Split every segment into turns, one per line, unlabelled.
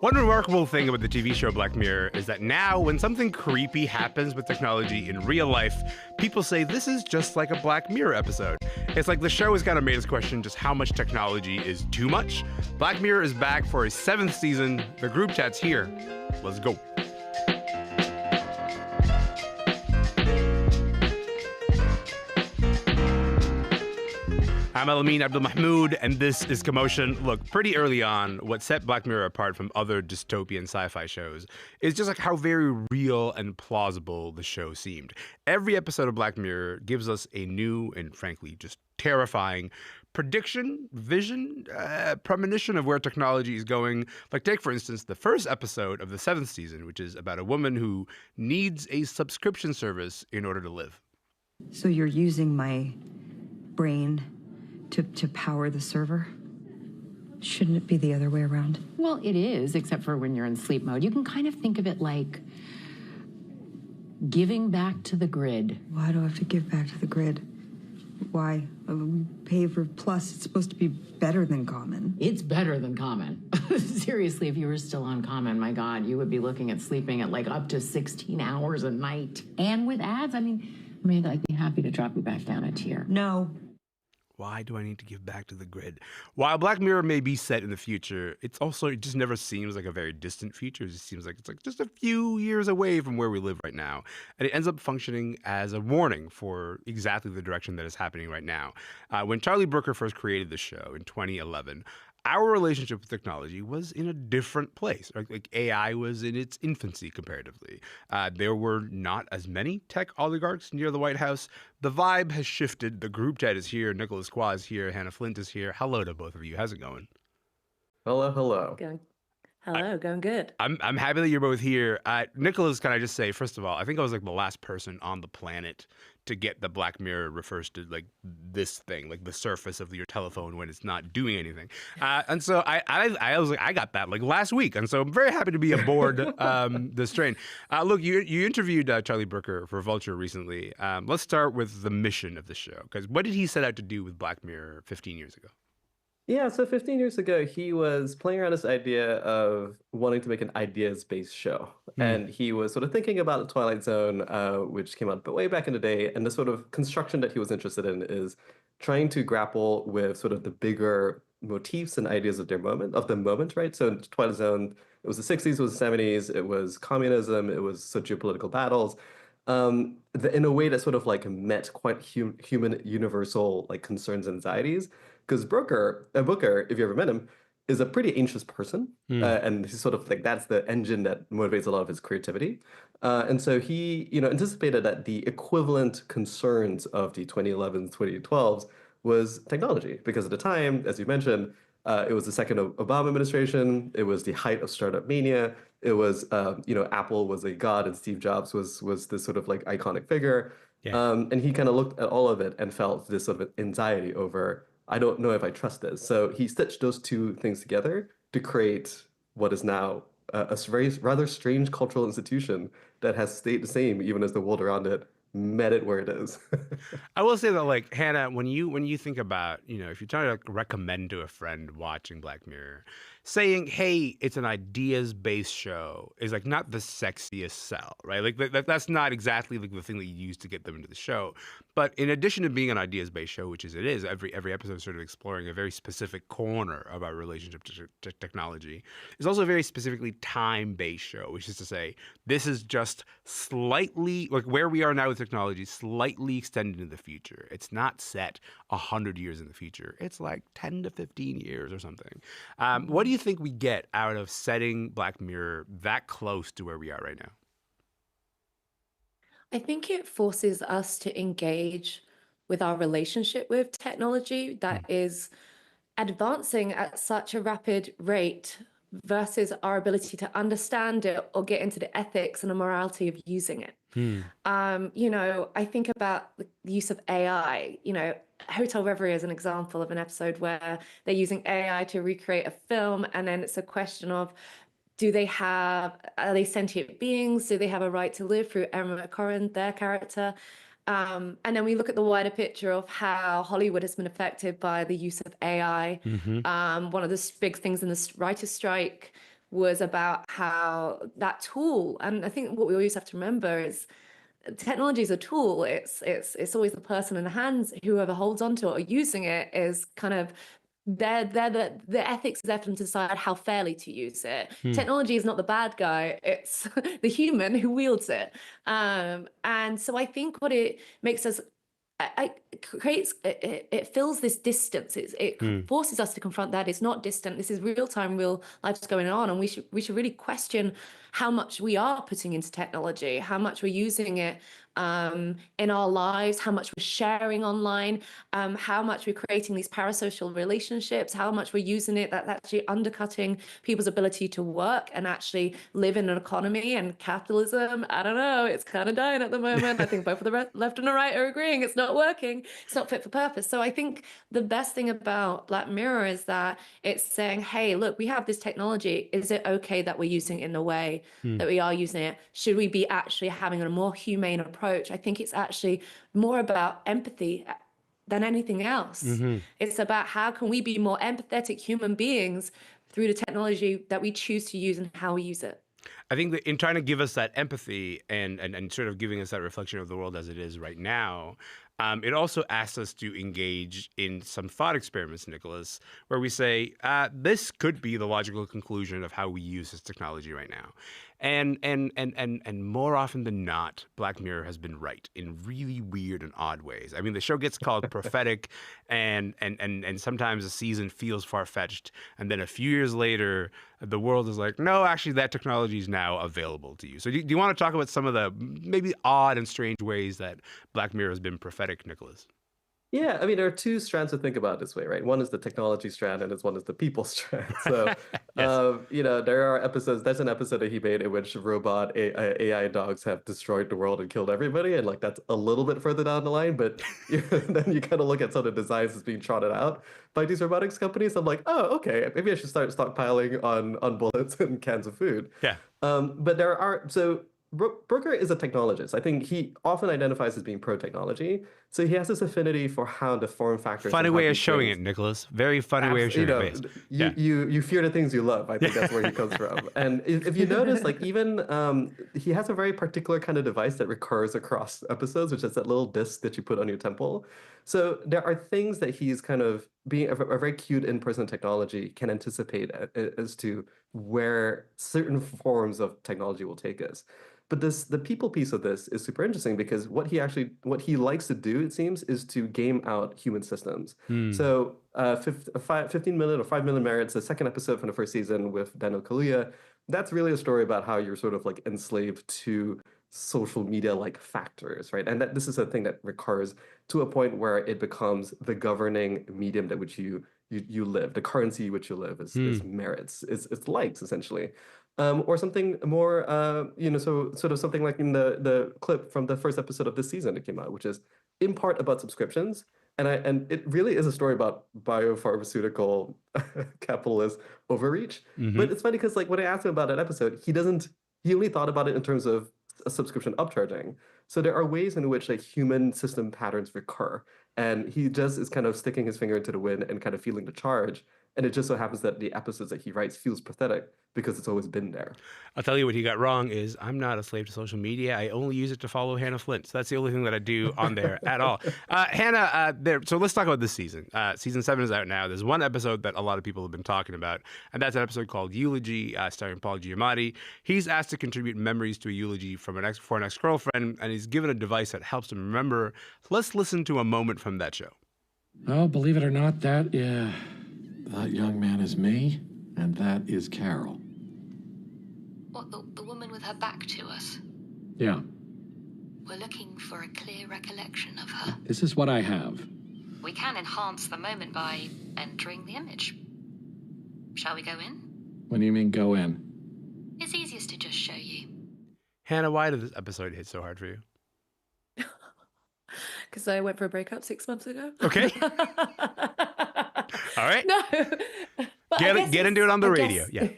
One remarkable thing about the TV show Black Mirror is that now, when something creepy happens with technology in real life, people say this is just like a Black Mirror episode. It's like the show has kind of made us question just how much technology is too much. Black Mirror is back for a 7th season. The group chat's here. Let's go. I'm Elamin Abdelmahmoud, and this is Commotion. Look, pretty early on, what set Black Mirror apart from other dystopian sci-fi shows is just like how very real and plausible the show seemed. Every episode of Black Mirror gives us a new and frankly just terrifying prediction, vision, premonition of where technology is going. Like take, for instance, the first episode of the 7th season, which is about a woman who needs a subscription service in order to live.
So you're using my brain to power the server? Shouldn't it be the other way around?
Well, it is, except for when you're in sleep mode. You can kind of think of it like giving back to the grid.
Why do I have to give back to the grid? Why? Pay for plus, it's supposed to be better than common.
It's better than common. Seriously, if you were still on common, my God, you would be looking at sleeping at like up to 16 hours a night. And with ads, I mean, I'd be happy to drop you back down a tier.
No.
Why do I need to give back to the grid? While Black Mirror may be set in the future, it just never seems like a very distant future. It just seems like it's like just a few years away from where we live right now. And it ends up functioning as a warning for exactly the direction that is happening right now. When Charlie Brooker first created the show in 2011, our relationship with technology was in a different place. Like AI was in its infancy comparatively. There were not as many tech oligarchs near the White House. The vibe has shifted. The group chat is here. Nicholas Qua is here. Hannah Flint is here. Hello to both of you. How's it going?
Hello, hello.
Going good.
I'm happy that you're both here. Nicholas, can I just say, first of all, I think I was like the last person on the planet to get the Black Mirror refers to like this thing, like the surface of your telephone when it's not doing anything. And so I was like, I got that like last week. And so I'm very happy to be aboard this train. Look, you interviewed Charlie Brooker for Vulture recently. Let's start with the mission of the show, because what did he set out to do with Black Mirror 15 years ago?
Yeah, so 15 years ago, he was playing around this idea of wanting to make an ideas-based show. And he was sort of thinking about the Twilight Zone, which came out way back in the day. And the sort of construction that he was interested in is trying to grapple with sort of the bigger motifs and ideas of the moment, right? So in Twilight Zone, it was the 60s, it was the 70s, it was communism, it was geopolitical battles. In a way that sort of like met quite human universal like concerns and anxieties. Because Booker, if you ever met him, is a pretty anxious person. And he's sort of like, that's the engine that motivates a lot of his creativity. And so he, anticipated that the equivalent concerns of the 2011s, 2012s was technology. Because at the time, as you mentioned, it was the second Obama administration. It was the height of startup mania. It was, Apple was a god and Steve Jobs was this sort of like iconic figure. Yeah. And he kind of looked at all of it and felt this sort of anxiety over, I don't know if I trust this. So he stitched those two things together to create what is now a very rather strange cultural institution that has stayed the same even as the world around it met it where it is.
I will say that, like, Hannah, when you think about, if you're trying to like, recommend to a friend watching Black Mirror, saying, hey, it's an ideas-based show is like not the sexiest sell, right? Like that's not exactly like the thing that you use to get them into the show. But in addition to being an ideas-based show, which is it is, every episode is sort of exploring a very specific corner of our relationship to technology. It's also a very specifically time-based show, which is to say, this is just slightly, like where we are now with technology, slightly extended into the future. It's not set 100 years in the future. It's like 10 to 15 years or something. What do you think we get out of setting Black Mirror that close to where we are right now?
I think it forces us to engage with our relationship with technology that is advancing at such a rapid rate versus our ability to understand it or get into the ethics and the morality of using it. I think about the use of AI. Hotel Reverie is an example of an episode where they're using AI to recreate a film, and then it's a question of, are they sentient beings? Do they have a right to live, through Emma Corrin, their character? And then we look at the wider picture of how Hollywood has been affected by the use of AI. One of the big things in the writer's strike was about how that tool, and I think what we always have to remember is technology is a tool. It's always the person in the hands, whoever holds onto it or using it is kind of the ethics is there for them to decide how fairly to use it. Technology is not the bad guy, it's the human who wields it. And so I think what it makes us creates it fills this distance. It forces us to confront that it's not distant. This is real time, real life's going on, and we should really question how much we are putting into technology, how much we're using it in our lives, how much we're sharing online, how much we're creating these parasocial relationships, how much we're using it that's actually undercutting people's ability to work and actually live in an economy and capitalism. I don't know, it's kind of dying at the moment. I think both of the left and the right are agreeing it's not working, it's not fit for purpose. So I think the best thing about Black Mirror is that it's saying, hey, look, we have this technology. Is it okay that we're using it in the way that we are using it? Should we be actually having a more humane approach? I think it's actually more about empathy than anything else. It's about how can we be more empathetic human beings through the technology that we choose to use and how we use it.
I think that in trying to give us that empathy and sort of giving us that reflection of the world as it is right now, it also asks us to engage in some thought experiments, Nicholas, where we say, this could be the logical conclusion of how we use this technology right now. And more often than not, Black Mirror has been right in really weird and odd ways. I mean, the show gets called prophetic, and sometimes a season feels far-fetched, and then a few years later, the world is like, no, actually, that technology is now available to you. So do you want to talk about some of the maybe odd and strange ways that Black Mirror has been prophetic, Nicholas?
Yeah, I mean, there are two strands to think about this way, right? One is the technology strand, and one is the people strand. So,
Yes.
there are episodes. There's an episode that he made in which robot AI dogs have destroyed the world and killed everybody, and like that's a little bit further down the line. But then you kind of look at some of the designs that's being trotted out by these robotics companies. I'm like, oh, okay, maybe I should start stockpiling on bullets and cans of food.
Yeah.
But there are Brooker is a technologist. I think he often identifies as being pro-technology. So he has this affinity for how the form factors.
Funny way of showing it, Nicholas. Very funny way of showing it.
You fear the things you love. I think that's where he comes from. And if you notice, like even he has a very particular kind of device that recurs across episodes, which is that little disc that you put on your temple. So there are things that he's kind of being a very cute in-person technology can anticipate as to where certain forms of technology will take us. But the people piece of this is super interesting because what he likes to do, it seems, is to game out human systems. So 15-minute or 5-minute merits, the second episode from the first season with Daniel Kaluuya, that's really a story about how you're sort of like enslaved to social media like factors, right? And that this is a thing that recurs to a point where it becomes the governing medium that which you live, the currency which you live is merits, it's likes essentially. Or something more, so sort of something like in the clip from the first episode of this season that came out, which is in part about subscriptions. And it really is a story about biopharmaceutical capitalist overreach. But it's funny because like when I asked him about that episode, he only thought about it in terms of a subscription upcharging. So there are ways in which like human system patterns recur. And he just is kind of sticking his finger into the wind and kind of feeling the charge. And it just so happens that the episodes that he writes feels pathetic because it's always been there.
I'll tell you what he got wrong is I'm not a slave to social media. I only use it to follow Hannah Flint. So that's the only thing that I do on there at all. Hannah, so let's talk about this season. Season 7 is out now. There's one episode that a lot of people have been talking about, and that's an episode called Eulogy, starring Paul Giamatti. He's asked to contribute memories to a eulogy for an ex-girlfriend, and he's given a device that helps him remember. Let's listen to a moment from that show.
Well, believe it or not, that young man is me, and that is Carol.
What, the woman with her back to us?
Yeah,
We're looking for a clear recollection of her.
this is what I have.
We can enhance the moment by entering the image. Shall we go in?
What do you mean, go in?
It's easiest to just show you.
Hannah, why did this episode hit so hard for you?
Because I went for a breakup 6 months ago.
Okay. All right.
No. But
Get into it on the radio. Yeah.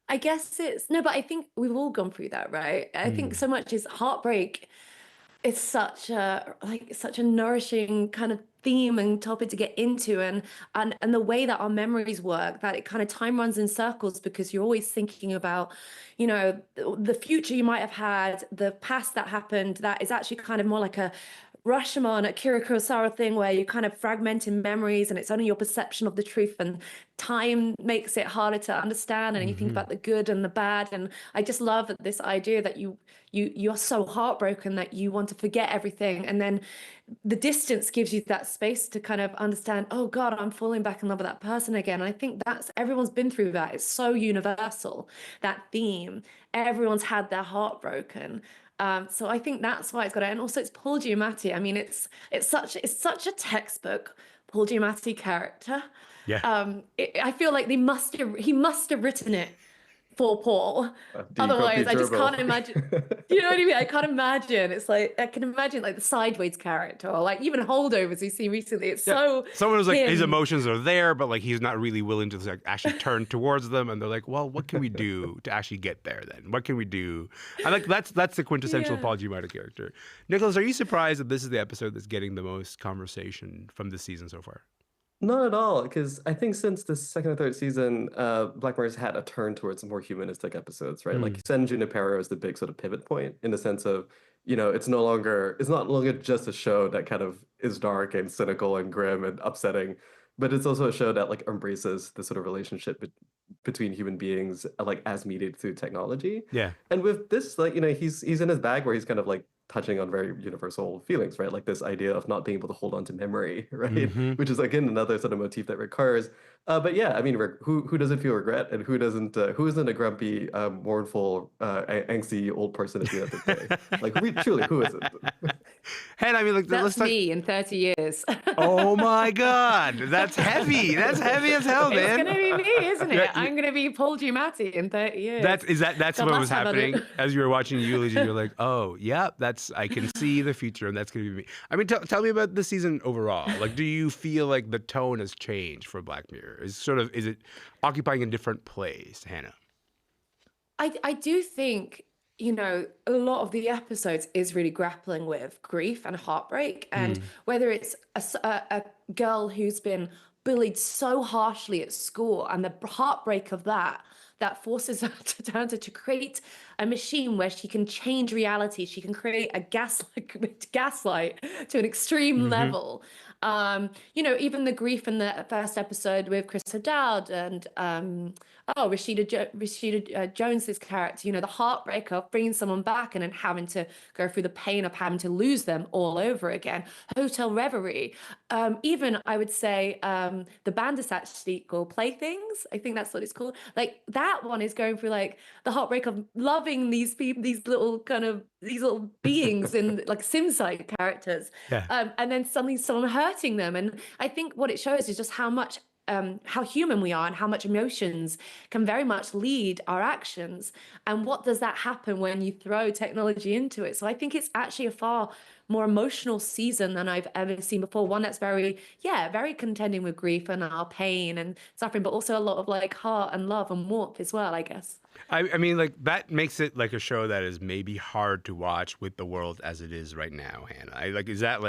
I guess but I think we've all gone through that, right? I think so much is heartbreak. It's such a nourishing kind of theme and topic to get into, and the way that our memories work, that it kind of time runs in circles because you're always thinking about, you know, the future you might have had, the past that happened, that is actually kind of more like a Rashomon, a Kira Kurosawa thing where you kind of fragmenting memories and it's only your perception of the truth, and time makes it harder to understand, and you think about the good and the bad. And I just love this idea that you're so heartbroken that you want to forget everything, and then the distance gives you that space to kind of understand, oh God, I'm falling back in love with that person again. And I think that's, everyone's been through that. It's so universal, that theme. Everyone's had their heart broken. So I think that's why it's got it. And also it's Paul Giamatti. I mean, it's such a textbook Paul Giamatti character.
Yeah.
I feel like he must have written it for Paul. Otherwise, I just
gerbil.
can't imagine. You know what I mean? I can't imagine. It's like, I can imagine like the Sideways character, or like even Holdovers we see recently. It's so
someone who's like, his
him.
emotions are there, but like he's not really willing to like actually turn towards them, and they're like, well, what can we do to actually get there then? What can we do? I like that's the quintessential Paul Giamatti character. Nicholas, are you surprised that this is the episode that's getting the most conversation from this season so far?
Not at all, because I think since the second or third season, Black Mirror's had a turn towards more humanistic episodes, right? Like San Junipero is the big sort of pivot point in the sense of, you know, it's not longer just a show that kind of is dark and cynical and grim and upsetting, but it's also a show that like embraces the sort of relationship between human beings, like as mediated through technology.
Yeah.
And with this, like, you know, he's in his bag where he's kind of like touching on very universal feelings, right? Like this idea of not being able to hold on to memory, right? Which is again another sort of motif that recurs. But yeah, I mean, who doesn't feel regret, and who doesn't? Who isn't a grumpy, mournful, angsty old person at the end of the day? Like, truly, who isn't?
And I mean, like,
That's me in 30 years.
Oh my God, that's heavy. That's heavy as hell, man.
It's gonna be me, isn't it? I'm gonna be Paul Giamatti in 30 years.
That's
God,
what was
last time I
happening
did-
as you were watching Eulogy. You're like, oh, yeah, I can see the future, and that's gonna be me. I mean, tell me about the season overall. Like, do you feel like the tone has changed for Black Mirror? Is it occupying a different place, Hannah?
I do think, you know, a lot of the episodes is really grappling with grief and heartbreak, and whether it's a girl who's been bullied so harshly at school and the heartbreak of that forces her to create a machine where she can change reality. She can create a gaslight to an extreme level. You know, even the grief in the first episode with Chris O'Dowd and Rashida Jones's character, you know, the heartbreak of bringing someone back and then having to go through the pain of having to lose them all over again. Hotel Reverie. Even I would say the Bandersnatch sequel, Playthings, I think that's what it's called. Like that one is going through like the heartbreak of loving these people, these little beings and like Sim-side characters.
Yeah.
And then suddenly someone hurting them. And I think what it shows is just how much how human we are and how much emotions can very much lead our actions. And what does that happen when you throw technology into it? So I think it's actually a far more emotional season than I've ever seen before. One that's very contending with grief and our pain and suffering, but also a lot of like heart and love and warmth as well, I guess.
I mean, like that makes it like a show that is maybe hard to watch with the world as it is right now, Hannah. Is that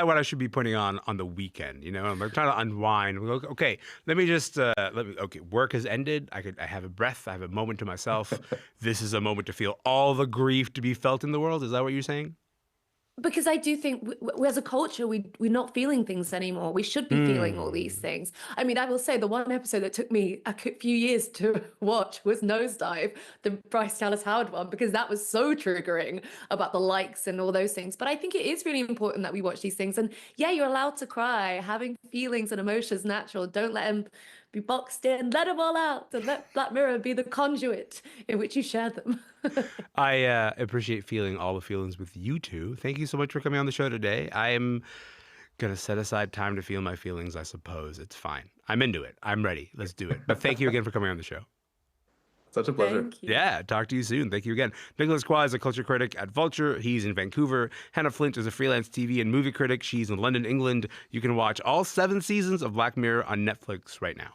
what I should be putting on the weekend? You know, I'm like trying to unwind. Okay, let me just okay, work has ended. I have a breath. I have a moment to myself. This is a moment to feel all the grief to be felt in the world. Is that what you're saying?
Because I do think we as a culture, we're not feeling things anymore. We should be feeling all these things. I mean, I will say the one episode that took me a few years to watch was Nosedive, the Bryce Dallas Howard one, because that was so triggering about the likes and all those things. But I think it is really important that we watch these things. And yeah, you're allowed to cry. Having feelings and emotions natural. Don't let them be boxed in. Let them all out, and let Black Mirror be the conduit in which you share them.
I appreciate feeling all the feelings with you two. Thank you so much for coming on the show today. I am going to set aside time to feel my feelings, I suppose. It's fine. I'm into it. I'm ready. Let's do it. But thank you again for coming on the show.
Such a pleasure.
Thank you.
Yeah, talk to you soon. Thank you again. Nicholas Kwa is a culture critic at Vulture. He's in Vancouver. Hannah Flint is a freelance TV and movie critic. She's in London, England. You can watch all 7 seasons of Black Mirror on Netflix right now.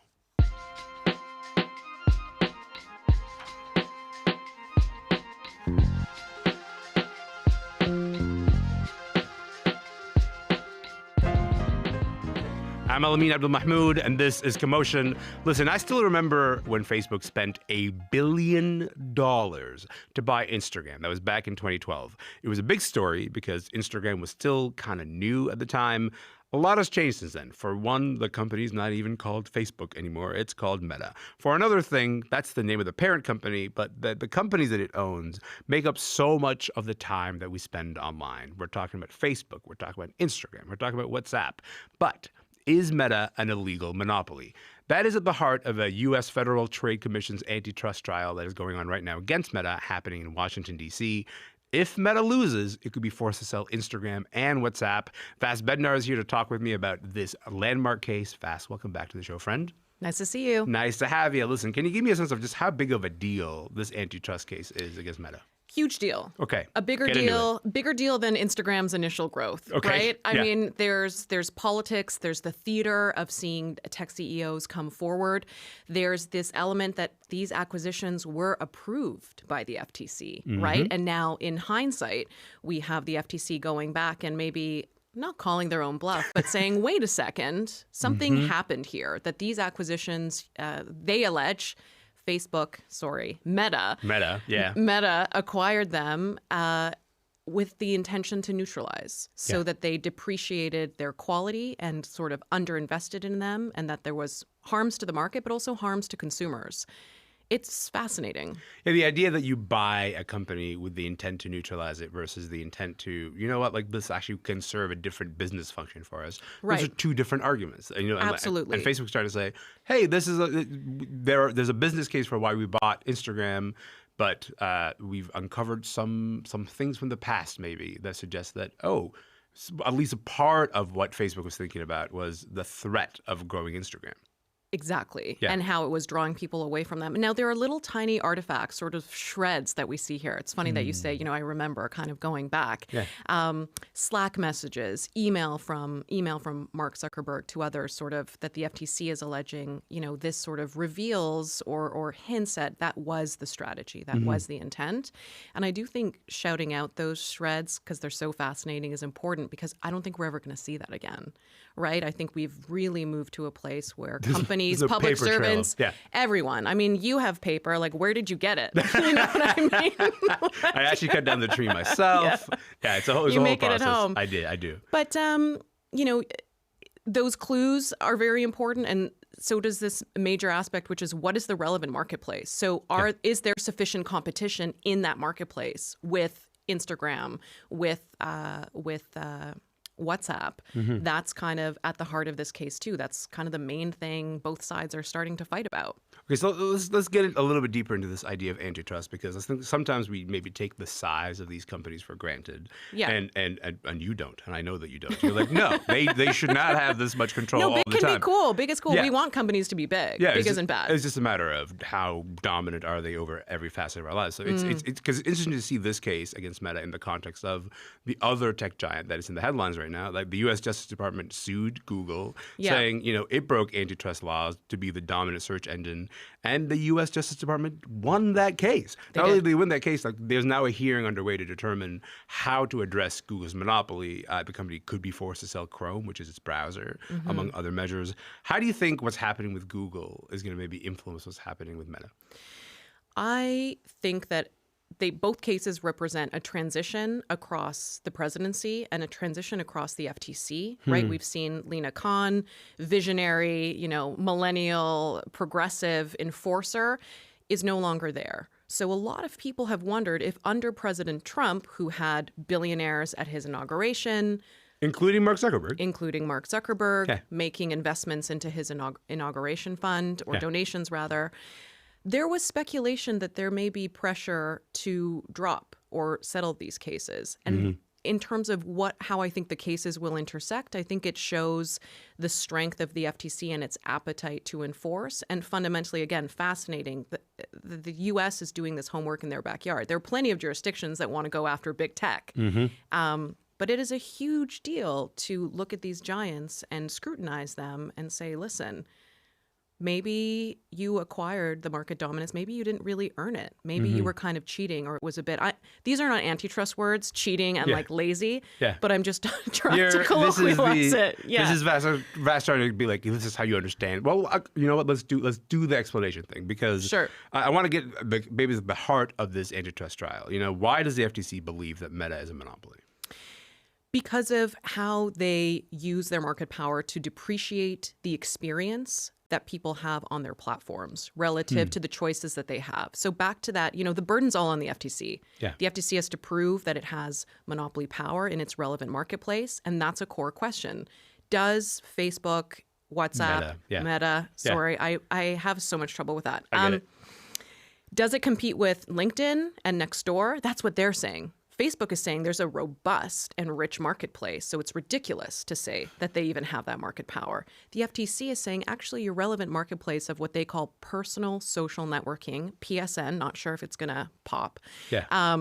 I'm Elamin Abdelmahmoud, and this is Commotion. Listen, I still remember when Facebook spent $1 billion to buy Instagram. That was back in 2012. It was a big story because Instagram was still kind of new at the time. A lot has changed since then. For one, the company's not even called Facebook anymore. It's called Meta. For another thing, that's the name of the parent company, but the companies that it owns make up so much of the time that we spend online. We're talking about Facebook. We're talking about Instagram. We're talking about WhatsApp. But is Meta an illegal monopoly? That is at the heart of a U.S. Federal Trade Commission's antitrust trial that is going on right now against Meta, happening in Washington, D.C. If Meta loses, it could be forced to sell Instagram and WhatsApp. Vas Bednar is here to talk with me about this landmark case. Vas, welcome back to the show, friend.
Nice to see you.
Nice to have you. Listen, can you give me a sense of just how big of a deal this antitrust case is against Meta?
Huge deal.
Okay.
A bigger deal than Instagram's initial growth,
okay.
Right? I
Yeah.
mean, there's politics, there's the theater of seeing tech CEOs come forward. There's this element that these acquisitions were approved by the FTC, right? And now in hindsight, we have the FTC going back and maybe not calling their own bluff, but saying, wait a second, something happened here, that these acquisitions, they allege, Meta acquired them with the intention to neutralize so that they depreciated their quality and sort of underinvested in them, and that there was harms to the market, but also harms to consumers. It's fascinating.
Yeah, the idea that you buy a company with the intent to neutralize it versus the intent to, you know what, like this actually can serve a different business function for us.
Right.
Those are two different arguments. And,
Absolutely.
And Facebook's trying to say, hey, this is there's a business case for why we bought Instagram, but we've uncovered some things from the past maybe that suggest that, at least a part of what Facebook was thinking about was the threat of growing Instagram.
Exactly.
Yeah.
And how it was drawing people away from them. Now, there are little tiny artifacts, sort of shreds that we see here. It's funny that you say, I remember kind of going back. Yeah. Slack messages, email from Mark Zuckerberg to others, sort of that the FTC is alleging, this sort of reveals or hints at that was the strategy, that was the intent. And I do think shouting out those shreds, because they're so fascinating, is important, because I don't think we're ever going to see that again. Right? I think we've really moved to a place where companies, public servants, everyone. I mean, you have paper. Like, where did you get it? You know what I mean?
I actually cut down the tree myself. Yeah, it's a whole process.
It at home.
I do.
But, those clues are very important. And so does this major aspect, which is what is the relevant marketplace? So is there sufficient competition in that marketplace with Instagram, with WhatsApp? That's kind of at the heart of this case too. That's kind of the main thing both sides are starting to fight about.
Okay, so let's get a little bit deeper into this idea of antitrust, because I think sometimes we maybe take the size of these companies for granted. Yeah. And you don't, and I know that you don't. You're like, no, they should not have this much control all the time.
No, big can be cool. Big is cool. Yeah. We want companies to be big. Yeah, big isn't bad.
It's just a matter of how dominant are they over every facet of our lives. So it's because it's interesting to see this case against Meta in the context of the other tech giant that is in the headlines right now. Like the U.S. Justice Department sued Google, saying it broke antitrust laws to be the dominant search engine. And the U.S. Justice Department won that case. Not only did they win that case, like there's now a hearing underway to determine how to address Google's monopoly. The company could be forced to sell Chrome, which is its browser, among other measures. How do you think what's happening with Google is going to maybe influence what's happening with Meta?
I think that both cases represent a transition across the presidency and a transition across the FTC, right? We've seen Lina Khan, visionary, millennial, progressive enforcer, is no longer there. So a lot of people have wondered if under President Trump, who had billionaires at his inauguration,
including Mark Zuckerberg,
making investments into his inauguration fund, or donations rather, there was speculation that there may be pressure to drop or settle these cases. And in terms of how I think the cases will intersect, I think it shows the strength of the FTC and its appetite to enforce. And fundamentally, again, fascinating, the U.S. is doing this homework in their backyard. There are plenty of jurisdictions that want to go after big tech. But it is a huge deal to look at these giants and scrutinize them and say, listen, maybe you acquired the market dominance. Maybe you didn't really earn it. Maybe you were kind of cheating, or it was a bit. These are not antitrust words, cheating and like lazy.
Yeah.
But I'm just trying to colloquialize it. Yeah.
This is vast trying to be like, this is how you understand. Well, you know what? Let's do the explanation thing, because
Sure.
I want to get maybe the heart of this antitrust trial. You know, why does the FTC believe that Meta is a monopoly?
Because of how they use their market power to depreciate the experience that people have on their platforms relative to the choices that they have. So back to that, the burden's all on the FTC.
Yeah.
The FTC has to prove that it has monopoly power in its relevant marketplace, and that's a core question. Does Facebook, WhatsApp, Meta, sorry, I have so much trouble with that.
I get it.
Does it compete with LinkedIn and Nextdoor? That's what they're saying. Facebook is saying there's a robust and rich marketplace, so it's ridiculous to say that they even have that market power. The FTC is saying actually your relevant marketplace of what they call personal social networking, PSN, not sure if it's going to pop.
Yeah. I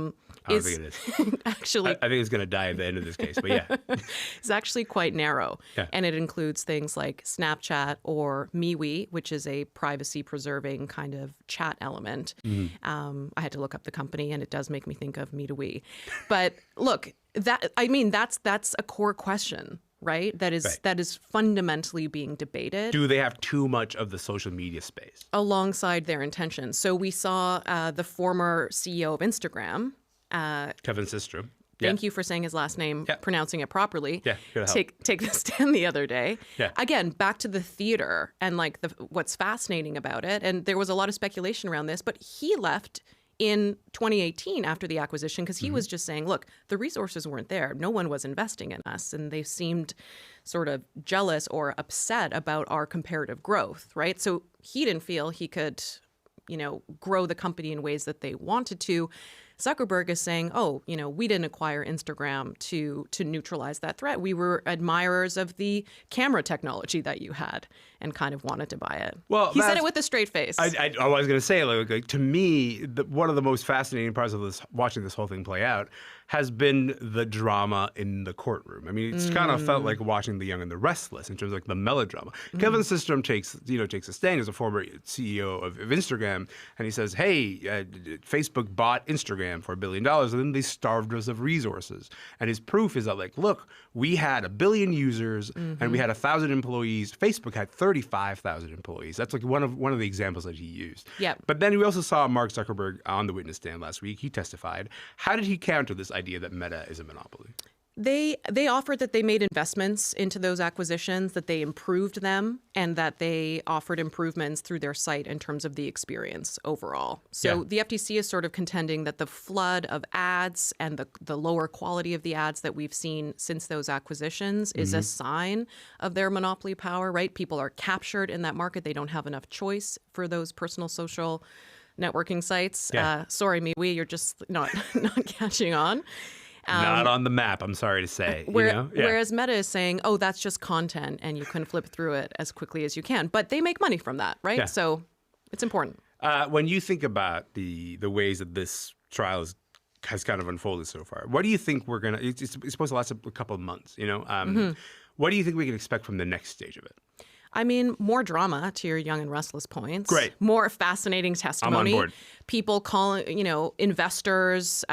don't think it is.
Actually,
I think it's going to die at the end of this case, but yeah.
it's actually quite narrow.
Yeah.
And it includes things like Snapchat or MeWe, which is a privacy-preserving kind of chat element. I had to look up the company, and it does make me think of Me to We. But look, that's a core question, right? That is fundamentally being debated.
Do they have too much of the social media space?
Alongside their intentions. So we saw the former CEO of Instagram,
Kevin Systrom.
Thank you for saying his last name, pronouncing it properly.
Yeah, good help.
Take the stand the other day.
Yeah.
Again, back to the theater and like what's fascinating about it. And there was a lot of speculation around this, but he left in 2018 after the acquisition because he was just saying, look, the resources weren't there. No one was investing in us. And they seemed sort of jealous or upset about our comparative growth, right? So he didn't feel he could, grow the company in ways that they wanted to. Zuckerberg is saying, we didn't acquire Instagram to neutralize that threat. We were admirers of the camera technology that you had and kind of wanted to buy it. Well, he said it with a straight face.
I was going to say, like, to me, one of the most fascinating parts of this, watching this whole thing play out, has been the drama in the courtroom. I mean, it's kind of felt like watching The Young and the Restless in terms of like the melodrama. Kevin Systrom takes a stand as a former CEO of Instagram, and he says, "Hey, Facebook bought Instagram for $1 billion, and then they starved us of resources." And his proof is that, like, look, we had 1 billion users, and we had 1,000 employees. Facebook had 35,000 employees. That's like one of the examples that he used.
Yeah.
But then we also saw Mark Zuckerberg on the witness stand last week. He testified. How did he counter this idea that Meta is a monopoly?
They offered that they made investments into those acquisitions, that they improved them, and that they offered improvements through their site in terms of the experience overall. So the FTC is sort of contending that the flood of ads and the lower quality of the ads that we've seen since those acquisitions is a sign of their monopoly power, right? People are captured in that market. They don't have enough choice for those personal social networking sites. Sorry, MeWe, you're just not catching on.
Not on the map, I'm sorry to say.
Whereas Meta is saying, that's just content and you can flip through it as quickly as you can. But they make money from that, right?
Yeah.
So it's important.
When you think about the ways that this trial has kind of unfolded so far, what do you think we're going to – it's supposed to last a couple of months, What do you think we can expect from the next stage of it?
I mean, more drama, to your Young and Restless points.
Great.
More fascinating testimony.
I'm on board.
People calling, investors,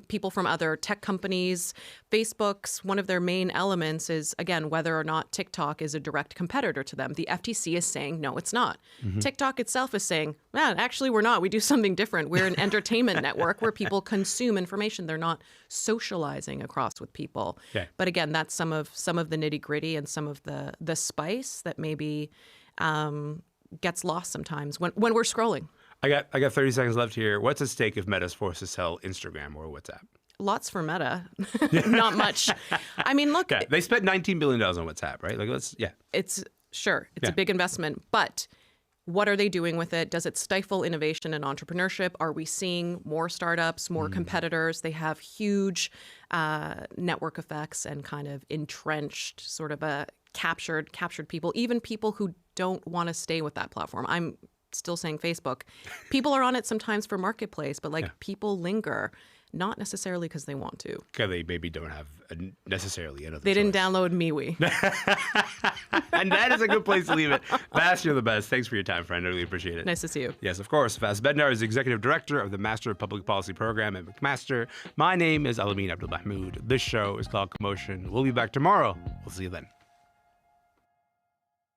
people from other tech companies. Facebook's, one of their main elements is, again, whether or not TikTok is a direct competitor to them. The FTC is saying, no, it's not. TikTok itself is saying, actually, we're not. We do something different. We're an entertainment network where people consume information. They're not socializing across with people.
Okay.
But again, that's some of the nitty gritty and some of the spice that maybe gets lost sometimes when we're scrolling.
I got 30 seconds left here. What's at stake if Meta's forced to sell Instagram or WhatsApp?
Lots for Meta. Not much. I mean, look.
Okay. They spent $19 billion on WhatsApp, right? Like,
It's a big investment, but what are they doing with it? Does it stifle innovation and entrepreneurship? Are we seeing more startups, more competitors? They have huge network effects and kind of entrenched sort of a captured people, even people who don't want to stay with that platform. I'm still saying Facebook. People are on it sometimes for marketplace, but people linger. not necessarily because they want to.
Because they maybe don't have necessarily another
They didn't
choice.
download MeWe.
And that is a good place to leave it. Vass, you're the best. Thanks for your time, friend. I really appreciate it.
Nice to see you.
Yes, of course. Vass Bednar is Executive Director of the Master of Public Policy Program at McMaster. My name is Elamin Abdelmahmoud. This show is called Commotion. We'll be back tomorrow. We'll see you then.